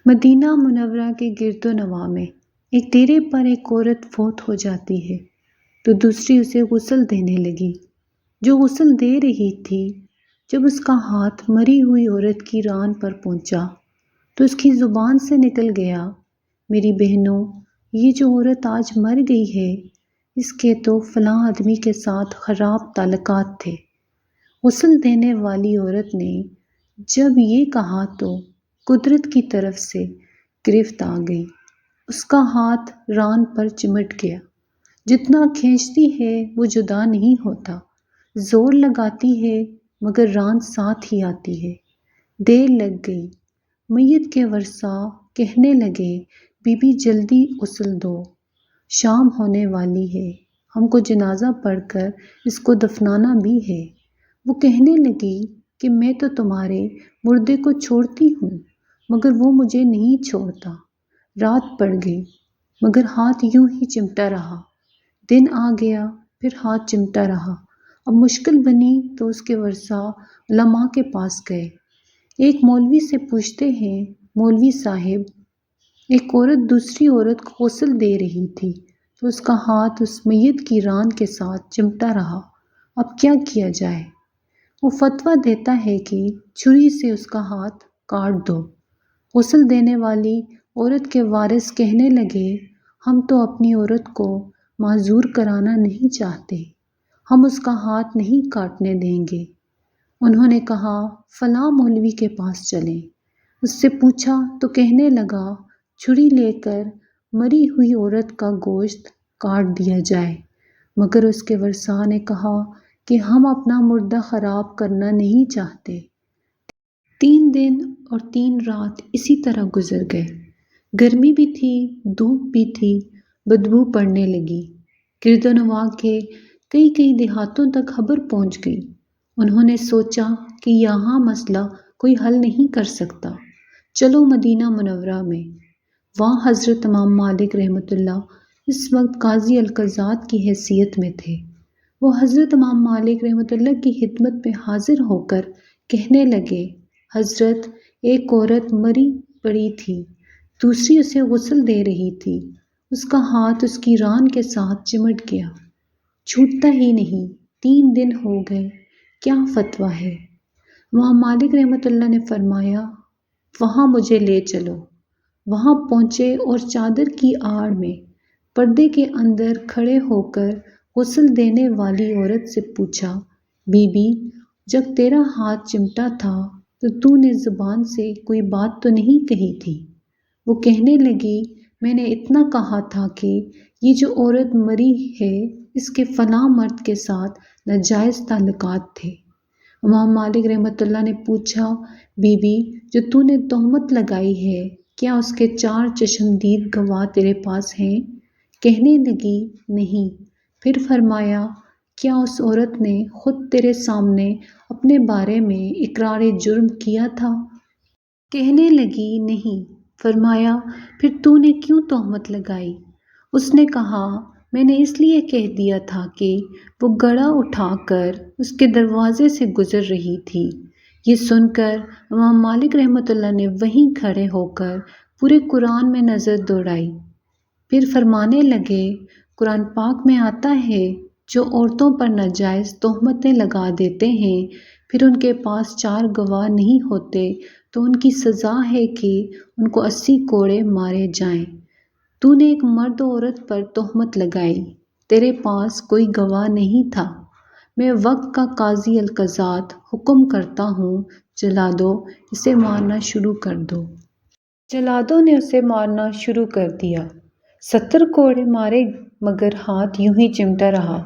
مدینہ منورہ کے گرد و نواح میں ایک ڈیرے پر ایک عورت فوت ہو جاتی ہے تو دوسری اسے غسل دینے لگی۔ جو غسل دے رہی تھی، جب اس کا ہاتھ مری ہوئی عورت کی ران پر پہنچا تو اس کی زبان سے نکل گیا، میری بہنوں، یہ جو عورت آج مر گئی ہے، اس کے تو فلاں آدمی کے ساتھ خراب تعلقات تھے۔ غسل دینے والی عورت نے جب یہ کہا تو قدرت کی طرف سے گرفت آ گئی، اس کا ہاتھ ران پر چمٹ گیا۔ جتنا کھینچتی ہے وہ جدا نہیں ہوتا، زور لگاتی ہے مگر ران ساتھ ہی آتی ہے۔ دیر لگ گئی، میت کے ورثاء کہنے لگے، بی بی جلدی غسل دو، شام ہونے والی ہے، ہم کو جنازہ پڑھ کر اس کو دفنانا بھی ہے۔ وہ کہنے لگی کہ میں تو تمہارے مردے کو چھوڑتی ہوں مگر وہ مجھے نہیں چھوڑتا۔ رات پڑ گئی مگر ہاتھ یوں ہی چمٹا رہا، دن آ گیا پھر ہاتھ چمٹا رہا۔ اب مشکل بنی تو اس کے ورثاء علماء کے پاس گئے۔ ایک مولوی سے پوچھتے ہیں، مولوی صاحب، ایک عورت دوسری عورت کو غسل دے رہی تھی تو اس کا ہاتھ اس میت کی ران کے ساتھ چمٹا رہا، اب کیا کیا جائے؟ وہ فتویٰ دیتا ہے کہ چھری سے اس کا ہاتھ کاٹ دو۔ غسل دینے والی عورت کے وارث کہنے لگے، ہم تو اپنی عورت کو معذور کرانا نہیں چاہتے، ہم اس کا ہاتھ نہیں کاٹنے دیں گے۔ انہوں نے کہا، فلاں مولوی کے پاس چلیں۔ اس سے پوچھا تو کہنے لگا، چھری لے کر مری ہوئی عورت کا گوشت کاٹ دیا جائے، مگر اس کے ورثاء نے کہا کہ ہم اپنا مردہ خراب کرنا نہیں چاہتے۔ 3 دن اور 3 رات اسی طرح گزر گئے۔ گرمی بھی تھی، دھوپ بھی تھی، بدبو پڑنے لگی۔ گرد و نواح کے کئی دیہاتوں تک خبر پہنچ گئی۔ انہوں نے سوچا کہ یہاں مسئلہ کوئی حل نہیں کر سکتا، چلو مدینہ منورہ میں۔ وہاں حضرت امام مالک رحمۃ اللہ اس وقت قاضی القضات کی حیثیت میں تھے۔ وہ حضرت امام مالک رحمۃ اللہ کی خدمت میں حاضر ہو کر کہنے لگے، حضرت، ایک عورت مری پڑی تھی، دوسری اسے غسل دے رہی تھی، اس کا ہاتھ اس کی ران کے ساتھ چمٹ گیا، چھوٹتا ہی نہیں، 3 دن ہو گئے، کیا فتویٰ ہے؟ امام مالک رحمۃ اللہ نے فرمایا، وہاں مجھے لے چلو۔ وہاں پہنچے اور چادر کی آڑ میں پردے کے اندر کھڑے ہو کر غسل دینے والی عورت سے پوچھا، بی بی، جب تیرا ہاتھ چمٹا تھا تو نے زبان سے کوئی بات تو نہیں کہی تھی؟ وہ کہنے لگی، میں نے اتنا کہا تھا کہ یہ جو عورت مری ہے اس کے فلاں مرد کے ساتھ ناجائز تعلقات تھے۔ امام مالک رحمۃ اللہ نے پوچھا، بی بی، جو تو نے تہمت لگائی ہے، کیا اس کے 4 چشمدید گواہ تیرے پاس ہیں؟ کہنے لگی، نہیں۔ پھر فرمایا، کیا اس عورت نے خود تیرے سامنے اپنے بارے میں اقرار جرم کیا تھا؟ کہنے لگی، نہیں۔ فرمایا، پھر تو نے کیوں تہمت لگائی؟ اس نے کہا، میں نے اس لیے کہہ دیا تھا کہ وہ گڑا اٹھا کر اس کے دروازے سے گزر رہی تھی۔ یہ سن کر امام مالک رحمۃ اللہ نے وہیں کھڑے ہو کر پورے قرآن میں نظر دوڑائی، پھر فرمانے لگے، قرآن پاک میں آتا ہے، جو عورتوں پر ناجائز تہمتیں لگا دیتے ہیں، پھر ان کے پاس 4 گواہ نہیں ہوتے تو ان کی سزا ہے کہ ان کو 80 کوڑے مارے جائیں۔ تو نے ایک مرد و عورت پر تہمت لگائی، تیرے پاس کوئی گواہ نہیں تھا، میں وقت کا قاضی القضات حکم کرتا ہوں، جلادو، اسے مارنا شروع کر دو۔ جلادوں نے اسے مارنا شروع کر دیا۔ 70 کوڑے مارے مگر ہاتھ یوں ہی چمٹا رہا،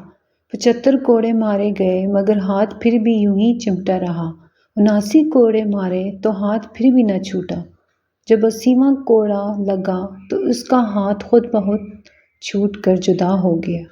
75 کوڑے مارے گئے مگر ہاتھ پھر بھی یوں ہی چمٹا رہا، 79 کوڑے مارے تو ہاتھ پھر بھی نہ چھوٹا۔ جب 80واں کوڑا لگا تو اس کا ہاتھ خود بخود چھوٹ کر جدا ہو گیا۔